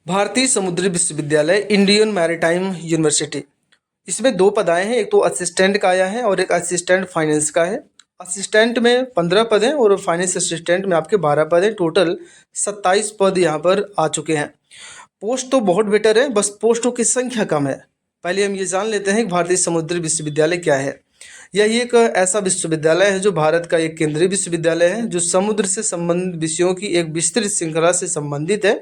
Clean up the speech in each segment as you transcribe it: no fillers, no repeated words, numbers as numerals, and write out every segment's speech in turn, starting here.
भारतीय समुद्री विश्वविद्यालय इंडियन मैरीटाइम यूनिवर्सिटी। इसमें दो पद आए हैं, एक तो असिस्टेंट का आया है और एक असिस्टेंट फाइनेंस का है। असिस्टेंट में 15 पद हैं और फाइनेंस असिस्टेंट में आपके 12 पद हैं। टोटल 27 पद यहाँ पर आ चुके हैं। पोस्ट तो बहुत बेटर है, बस पोस्टों की संख्या कम है। पहले हम ये जान लेते हैं कि भारतीय समुद्री विश्वविद्यालय क्या है। यह एक ऐसा विश्वविद्यालय है जो भारत का एक केंद्रीय विश्वविद्यालय है, जो समुद्र से संबंधित विषयों की एक विस्तृत श्रृंखला से संबंधित है,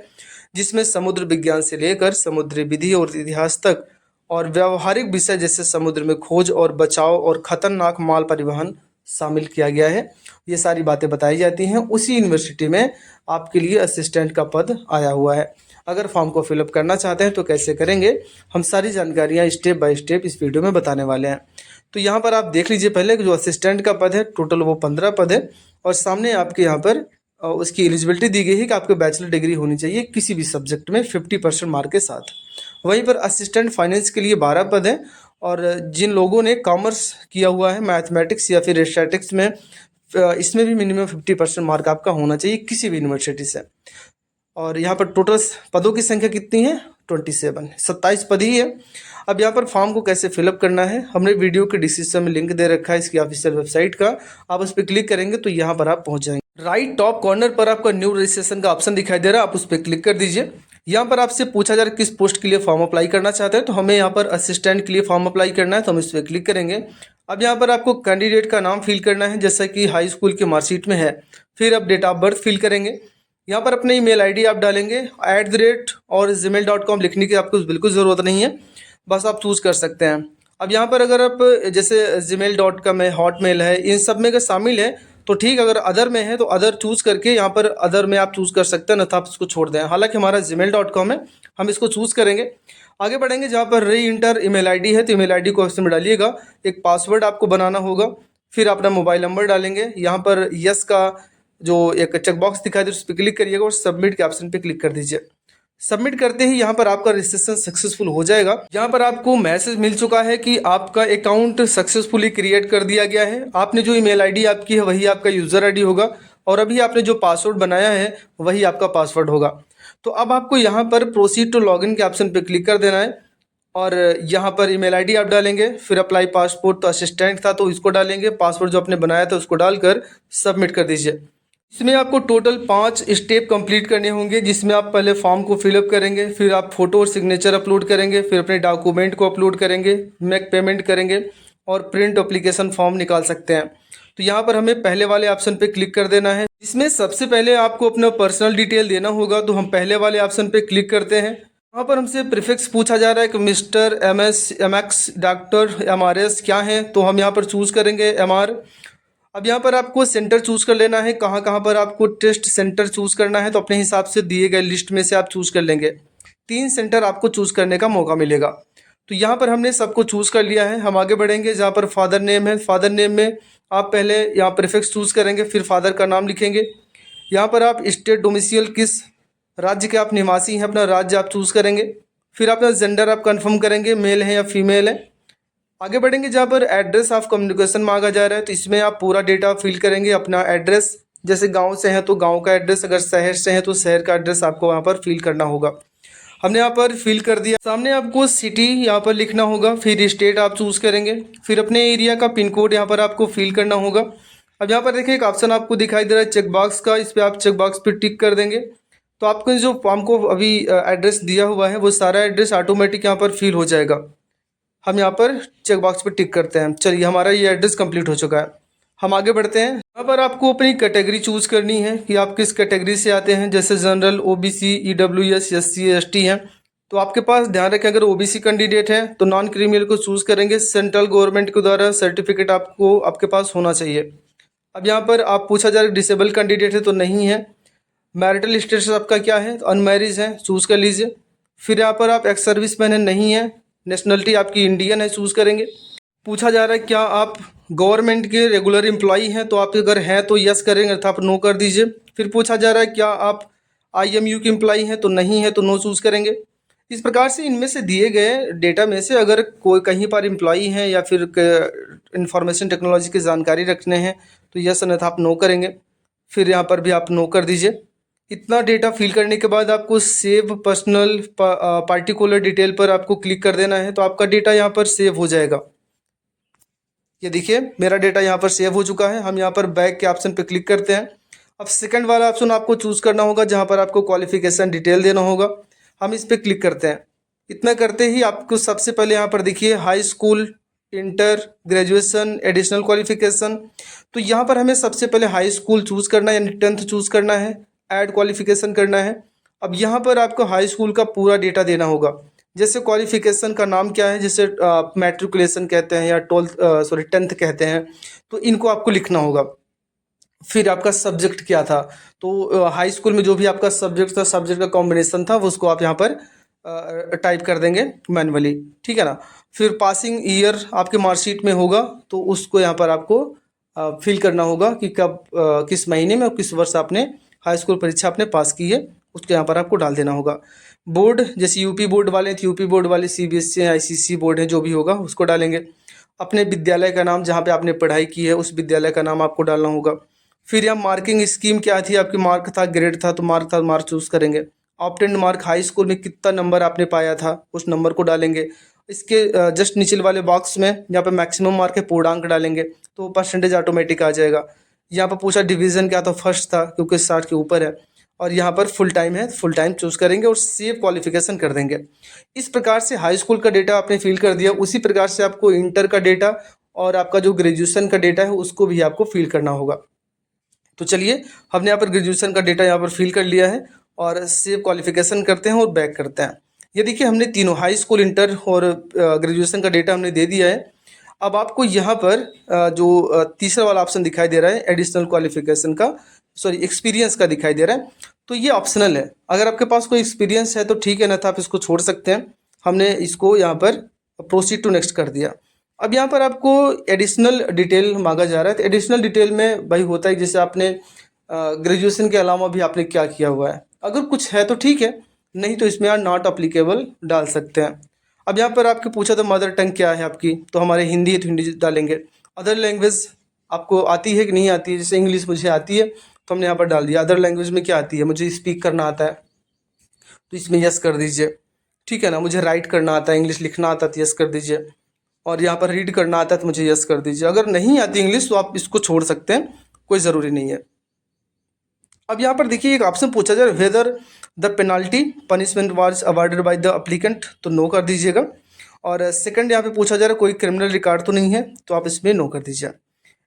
जिसमें समुद्र विज्ञान से लेकर समुद्री विधि और इतिहास तक और व्यावहारिक विषय जैसे समुद्र में खोज और बचाव और खतरनाक माल परिवहन शामिल किया गया है। ये सारी बातें बताई जाती हैं। उसी यूनिवर्सिटी में आपके लिए असिस्टेंट का पद आया हुआ है। अगर फॉर्म को फिलअप करना चाहते हैं तो कैसे करेंगे, हम सारी जानकारियाँ स्टेप बाय स्टेप इस वीडियो में बताने वाले हैं। तो यहाँ पर आप देख लीजिए पहले कि जो असिस्टेंट का पद है टोटल वो 15 पद है और सामने आपके यहाँ पर उसकी एलिजिबिलिटी दी गई है कि आपको बैचलर डिग्री होनी चाहिए किसी भी सब्जेक्ट में 50% मार्क के साथ। वहीं पर असिस्टेंट फाइनेंस के लिए 12 पद हैं और जिन लोगों ने कॉमर्स किया हुआ है, मैथमेटिक्स या फिर स्टैटिक्स में, इसमें भी मिनिमम 50% मार्क आपका होना चाहिए किसी भी यूनिवर्सिटी से। और यहाँ पर टोटल पदों की संख्या कितनी है? 27 पद ही है। अब यहाँ पर फॉर्म को कैसे फिलअप करना है, हमने वीडियो के डिस्क्रिप्शन में लिंक दे रखा है इसकी ऑफिशियल वेबसाइट का। आप उस पर क्लिक करेंगे तो यहाँ पर आप पहुँच जाएंगे। राइट टॉप कॉर्नर पर आपका न्यू रजिस्ट्रेशन का ऑप्शन दिखाई दे रहा है, आप उस पर क्लिक कर दीजिए। यहाँ पर आपसे पूछा जा रहा है किस पोस्ट के लिए फॉर्म अप्लाई करना चाहते हैं, तो हमें यहाँ पर असिस्टेंट के लिए फॉर्म अप्लाई करना है, तो हम इस पर क्लिक करेंगे। अब यहाँ पर आपको कैंडिडेट का नाम फिल करना है जैसा कि हाई स्कूल की मार्कशीट में है। फिर आप डेट ऑफ बर्थ फिल करेंगे। यहाँ पर अपने ईमेल आईडी आप डालेंगे। @ और gmail.com लिखने की आपको बिल्कुल ज़रूरत नहीं है, बस आप चूज़ कर सकते हैं। अब यहाँ पर अगर आप जैसे gmail.com है, हॉटमेल है, इन सब में अगर शामिल है तो ठीक, अगर अदर में है तो अदर चूज़ करके यहाँ पर अदर में आप चूज़ कर सकते हैं, न तो आप इसको छोड़ दें। हालांकि हमारा gmail.com है, हम इसको चूज़ करेंगे। आगे बढ़ेंगे, जहाँ पर री इंटर ईमेल आईडी है तो ईमेल आईडी को ऑप्शन में डालिएगा। एक पासवर्ड आपको बनाना होगा, फिर अपना मोबाइल नंबर डालेंगे। यहाँ पर यस का जो एक चेकबॉक्स दिखाई दे उस पर क्लिक करिएगा और सबमिट के ऑप्शन पे क्लिक कर दीजिए। सबमिट करते ही यहाँ पर आपका रजिस्ट्रेशन सक्सेसफुल हो जाएगा। यहाँ पर आपको मैसेज मिल चुका है कि आपका अकाउंट सक्सेसफुली क्रिएट कर दिया गया है। आपने जो ईमेल आईडी आपकी है वही आपका यूज़र आईडी होगा और अभी आपने जो पासवर्ड बनाया है वही आपका पासवर्ड होगा। तो अब आपको यहाँ पर प्रोसीड टू लॉगिन के ऑप्शन पर क्लिक कर देना है और यहाँ पर ईमेल आईडी आप डालेंगे। फिर अप्लाई पासपोर्ट तो असिस्टेंट था तो इसको डालेंगे, पासवर्ड जो आपने बनाया था उसको डालकर सबमिट कर दीजिए। इसमें आपको टोटल 5 स्टेप कंप्लीट करने होंगे, जिसमें आप पहले फॉर्म को फिलअप करेंगे, फिर आप फोटो और सिग्नेचर अपलोड करेंगे, फिर अपने डॉक्यूमेंट को अपलोड करेंगे, मेक पेमेंट करेंगे और प्रिंट एप्लीकेशन फॉर्म निकाल सकते हैं। तो यहाँ पर हमें पहले वाले ऑप्शन पे क्लिक कर देना है। इसमें सबसे पहले आपको अपना पर्सनल डिटेल देना होगा, तो हम पहले वाले ऑप्शन पे क्लिक करते हैं। यहाँ पर हमसे प्रीफिक्स पूछा जा रहा है कि mister, MS, MX, doctor, MRS क्या है, तो हम यहाँ पर चूज़ करेंगे MR। अब यहाँ पर आपको सेंटर चूज़ कर लेना है, कहाँ कहाँ पर आपको टेस्ट सेंटर चूज़ करना है, तो अपने हिसाब से दिए गए लिस्ट में से आप चूज़ कर लेंगे। 3 सेंटर आपको चूज़ करने का मौका मिलेगा। तो यहाँ पर हमने सबको चूज़ कर लिया है। हम आगे बढ़ेंगे, जहाँ पर फादर नेम है, फादर नेम में आप पहले यहाँ प्रीफिक्स चूज़ करेंगे, फिर फादर का नाम लिखेंगे। यहाँ पर आप स्टेट डोमिसाइल किस राज्य के आप निवासी हैं, अपना राज्य आप चूज़ करेंगे। फिर अपना जेंडर आप कन्फर्म करेंगे, मेल है या फीमेल है। आगे बढ़ेंगे, जहाँ पर एड्रेस ऑफ कम्युनिकेशन मांगा जा रहा है तो इसमें आप पूरा डेटा फिल करेंगे। अपना एड्रेस, जैसे गांव से है तो गांव का एड्रेस, अगर शहर से है तो शहर का एड्रेस आपको वहाँ पर फिल करना होगा। हमने यहाँ पर फिल कर दिया। सामने आपको सिटी यहाँ पर लिखना होगा, फिर स्टेट आप चूज़ करेंगे, फिर अपने एरिया का पिन कोड यहाँ पर आपको फिल करना होगा। अब यहाँ पर देखिए एक ऑप्शन आपको दिखाई दे रहा है चेकबॉक्स का, इस पर आप चेकबॉक्स पर टिक कर देंगे तो आपको जो फॉर्म को अभी एड्रेस दिया हुआ है वो सारा एड्रेस ऑटोमेटिक यहाँ पर फिल हो जाएगा। हम यहाँ पर चेक बॉक्स पर टिक करते हैं। चलिए, हमारा ये एड्रेस कंप्लीट हो चुका है। हम आगे बढ़ते हैं। यहाँ पर आपको अपनी कैटेगरी चूज़ करनी है कि आप किस कैटेगरी से आते हैं, जैसे general, OBC, EWS, SC, ST हैं। तो आपके पास ध्यान रखें, अगर OBC कैंडिडेट हैं तो नॉन क्रिमिनल को चूज़ करेंगे। सेंट्रल गवर्नमेंट के द्वारा सर्टिफिकेट आपको आपके पास होना चाहिए। अब यहाँ पर आप पूछा जा रहा है डिसेबल कैंडिडेट है तो नहीं है। मैरिटल स्टेटस आपका क्या है, तो अनमैरिज है, चूज़ कर लीजिए। फिर यहाँ पर आप एक्स सर्विस मैन है, नहीं है। नेशनलिटी आपकी इंडियन है, चूज़ करेंगे। पूछा जा रहा है क्या आप गवर्नमेंट के रेगुलर एम्प्लॉई हैं, तो आप अगर हैं तो यस करेंगे, अर्थात आप नो कर दीजिए। फिर पूछा जा रहा है क्या आप IMU के एम्प्लॉई हैं, तो नहीं है तो नो चूज़ करेंगे। इस प्रकार से इनमें से दिए गए डेटा में से अगर कोई कहीं पर एम्प्लॉई हैं या फिर इंफॉर्मेशन टेक्नोलॉजी की जानकारी रखने हैं तो यस, अन्यथा आप नो करेंगे। फिर यहाँ पर भी आप नो कर दीजिए। इतना डेटा फिल करने के बाद आपको सेव पर्सनल पार्टिकुलर डिटेल पर आपको क्लिक कर देना है, तो आपका डेटा यहाँ पर सेव हो जाएगा। ये देखिए मेरा डेटा यहाँ पर सेव हो चुका है। हम यहाँ पर बैक के ऑप्शन पर क्लिक करते हैं। अब सेकंड वाला ऑप्शन आपको चूज़ करना होगा जहाँ पर आपको क्वालिफिकेशन डिटेल देना होगा। हम इस पर क्लिक करते हैं। इतना करते ही आपको सबसे पहले यहाँ पर देखिए high school, inter, graduation, additional qualification. तो यहाँ पर हमें सबसे पहले हाई स्कूल चूज़ करना है, यानी 10th चूज़ करना है, ऐड क्वालिफिकेशन करना है। अब यहाँ पर आपको हाई स्कूल का पूरा डेटा देना होगा। जैसे क्वालिफिकेशन का नाम क्या है, जैसे मैट्रिकुलेशन कहते हैं या 10th कहते हैं, तो इनको आपको लिखना होगा। फिर आपका सब्जेक्ट क्या था, तो हाई स्कूल में जो भी आपका सब्जेक्ट था, सब्जेक्ट का कॉम्बिनेशन था, वो उसको आप यहाँ पर टाइप कर देंगे मैनुअली, ठीक है ना। फिर पासिंग ईयर आपके मार्कशीट में होगा, तो उसको यहाँ पर आपको फिल करना होगा कि कब किस महीने में और किस वर्ष आपने हाई स्कूल परीक्षा आपने पास की है, उसको यहाँ पर आपको डाल देना होगा। बोर्ड जैसे यूपी बोर्ड वाले तो यूपी बोर्ड वाले, सीबीएसई आईसीएसई बोर्ड है जो भी होगा उसको डालेंगे। अपने विद्यालय का नाम जहाँ पे आपने पढ़ाई की है उस विद्यालय का नाम आपको डालना होगा। फिर यहाँ मार्किंग स्कीम क्या थी, आपकी मार्क था, ग्रेड था, तो मार्क चूज़ करेंगे। ऑप्टेंड मार्क हाई स्कूल में कितना नंबर आपने पाया था उस नंबर को डालेंगे। इसके जस्ट नीचे वाले बॉक्स में यहाँ पे मैक्सिमम मार्क है, पूर्णांक डालेंगे तो परसेंटेज ऑटोमेटिक आ जाएगा। यहाँ पर पूछा डिवीज़न क्या, तो फर्स्ट था क्योंकि 60 के ऊपर है। और यहाँ पर फुल टाइम है, फुल टाइम चूज़ करेंगे और सेव क्वालिफिकेशन कर देंगे। इस प्रकार से हाई स्कूल का डेटा आपने फिल कर दिया। उसी प्रकार से आपको इंटर का डेटा और आपका जो ग्रेजुएशन का डेटा है उसको भी आपको फिल करना होगा। तो चलिए हमने यहाँ पर ग्रेजुएशन का डेटा यहाँ पर फिल कर लिया है और सेव क्वालिफिकेशन करते हैं और बैक करते हैं। ये देखिए हमने तीनों हाई स्कूल, इंटर और ग्रेजुएशन का डेटा हमने दे दिया है। अब आपको यहाँ पर जो तीसरा वाला ऑप्शन दिखाई दे रहा है एडिशनल क्वालिफिकेशन का, सॉरी एक्सपीरियंस का दिखाई दे रहा है, तो ये ऑप्शनल है। अगर आपके पास कोई एक्सपीरियंस है तो ठीक है, ना था आप इसको छोड़ सकते हैं। हमने इसको यहाँ पर प्रोसीड टू नेक्स्ट कर दिया। अब यहाँ पर आपको एडिशनल डिटेल मांगा जा रहा है। तो एडिशनल डिटेल में भाई होता है जैसे आपने ग्रेजुएशन के अलावा भी आपने क्या किया हुआ है। अगर कुछ है तो ठीक है, नहीं तो इसमें आप नॉट अप्लीकेबल डाल सकते हैं। अब यहाँ पर आपके पूछा तो मदर टंग क्या है आपकी, तो हमारे हिंदी है तो हिंदी डालेंगे। अदर लैंग्वेज आपको आती है कि नहीं आती है, जैसे इंग्लिश मुझे आती है तो हमने यहाँ पर डाल दिया। अदर लैंग्वेज में क्या आती है, मुझे स्पीक करना आता है तो इसमें यस कर दीजिए, ठीक है ना। मुझे राइट करना आता है, इंग्लिश लिखना आता है तो यस कर दीजिए। और यहाँ पर रीड करना आता है तो मुझे यस कर दीजिए। अगर नहीं आती इंग्लिश तो आप इसको छोड़ सकते हैं, कोई ज़रूरी नहीं है। अब यहाँ पर देखिए एक ऑप्शन पूछा जाए whether the penalty punishment was awarded by the applicant, तो नो कर दीजिएगा। और सेकंड यहाँ पे पूछा जा रहा है कोई क्रिमिनल रिकॉर्ड तो नहीं है, तो आप इसमें नो कर दीजिए।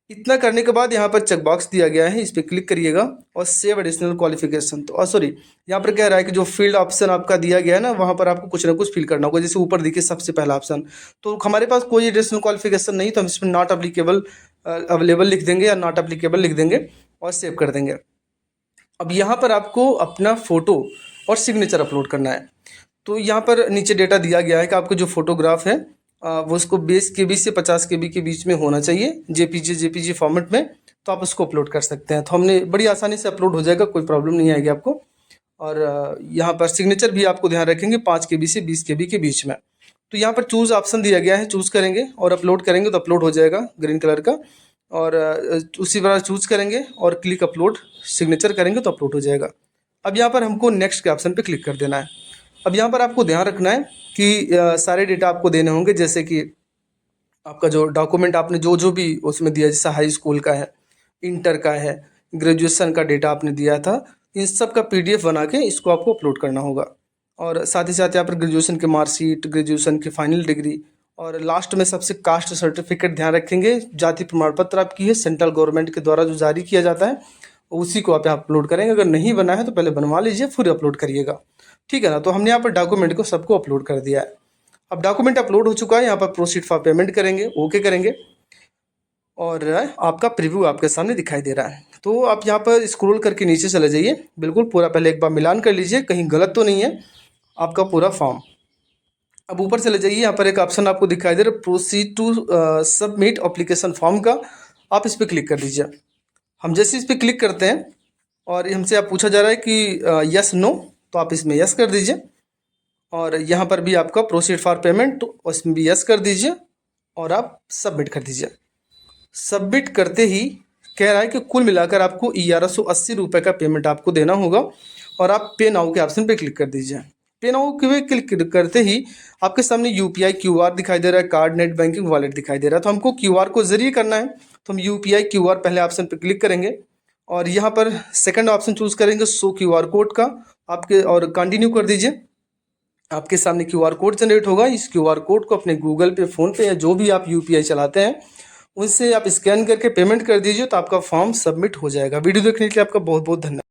इतना करने के बाद यहाँ पर चेक बॉक्स दिया गया है, इस पर क्लिक करिएगा और सेव एडिशनल क्वालिफिकेशन। तो सॉरी, यहाँ पर कह रहा है कि जो फील्ड ऑप्शन आपका दिया गया है ना, वहाँ पर आपको कुछ ना कुछ फिल करना होगा। जैसे ऊपर देखिए सबसे पहला ऑप्शन, तो हमारे पास कोई एडिशनल क्वालिफिकेशन नहीं, तो हम इसमें नॉट अप्लीकेबल अवेलेबल लिख देंगे या नॉट अप्लीकेबल लिख देंगे और सेव कर देंगे। अब यहाँ पर आपको अपना फ़ोटो और सिग्नेचर अपलोड करना है। तो यहाँ पर नीचे डेटा दिया गया है कि आपको जो फोटोग्राफ है वो उसको 20 KB से 50 KB के बीच में होना चाहिए, जेपीजी फॉर्मेट में, तो आप उसको अपलोड कर सकते हैं। तो हमने बड़ी आसानी से अपलोड हो जाएगा, कोई प्रॉब्लम नहीं आएगी आपको। और यहाँ पर सिग्नेचर भी आपको ध्यान रखेंगे 5 KB से 20 KB के बीच में। तो यहाँ पर चूज़ ऑप्शन दिया गया है, चूज़ करेंगे और अपलोड करेंगे तो अपलोड हो जाएगा ग्रीन कलर का। और उसी तरह चूज़ करेंगे और क्लिक अपलोड सिग्नेचर करेंगे तो अपलोड हो जाएगा। अब यहाँ पर हमको नेक्स्ट के ऑप्शन पे क्लिक कर देना है। अब यहाँ पर आपको ध्यान रखना है कि सारे डेटा आपको देने होंगे, जैसे कि आपका जो डॉक्यूमेंट आपने जो जो भी उसमें दिया, जैसे हाई स्कूल का है, इंटर का है, ग्रेजुएशन का डेटा आपने दिया था, इन सब का PDF बना के इसको आपको अपलोड करना होगा। और साथ ही साथ यहाँ पर ग्रेजुएशन के मार्कशीट, ग्रेजुएशन की फाइनल डिग्री, और लास्ट में सबसे कास्ट सर्टिफिकेट ध्यान रखेंगे। जाति प्रमाण पत्र आपकी है, सेंट्रल गवर्नमेंट के द्वारा जो जारी किया जाता है उसी को आप यहाँ अपलोड करेंगे। अगर नहीं बना है तो पहले बनवा लीजिए फिर अपलोड करिएगा, ठीक है ना। तो हमने यहाँ पर डॉक्यूमेंट को सबको अपलोड कर दिया है। अब डॉक्यूमेंट अपलोड हो चुका है, यहाँ पर प्रोसीड फॉर पेमेंट करेंगे, ओके करेंगे और आपका प्रीव्यू आपके सामने दिखाई दे रहा है। तो आप यहाँ पर स्क्रॉल करके नीचे चले जाइए, बिल्कुल पूरा पहले एक बार मिलान कर लीजिए कहीं गलत तो नहीं है आपका पूरा फॉर्म। अब ऊपर चले जाइए, यहाँ पर एक ऑप्शन आपको दिखाई दे रहा है proceed to submit application form का, आप इस पर क्लिक कर दीजिए। हम जैसे इस पर क्लिक करते हैं और हमसे आप पूछा जा रहा है कि यस नो, तो आप इसमें यस कर दीजिए। और यहाँ पर भी आपका प्रोसीड फॉर पेमेंट, तो उसमें भी यस कर दीजिए और आप सबमिट कर दीजिए। सबमिट करते ही कह रहा है कि कुल मिलाकर आपको 1180 रुपये का पेमेंट आपको देना होगा और आप पे नाउ के ऑप्शन पे क्लिक कर दीजिए। पे नाउ पे क्लिक करते ही आपके सामने यूपीआई क्यूआर दिखाई दे रहा है, कार्ड, नेट बैंकिंग, वॉलेट दिखाई दे रहा है। तो हमको क्यूआर को जरिए करना है, तो हम यूपीआई क्यूआर पहले ऑप्शन पे क्लिक करेंगे और यहाँ पर सेकंड ऑप्शन चूज़ करेंगे शो क्यूआर कोड का आपके, और कंटिन्यू कर दीजिए। आपके सामने क्यूआर कोड जनरेट होगा। इस क्यूआर कोड को अपने गूगल पे, फ़ोन पे या जो भी आप यूपीआई चलाते हैं उनसे आप स्कैन करके पेमेंट कर दीजिए, तो आपका फॉर्म सबमिट हो जाएगा। वीडियो देखने के लिए आपका बहुत बहुत धन्यवाद।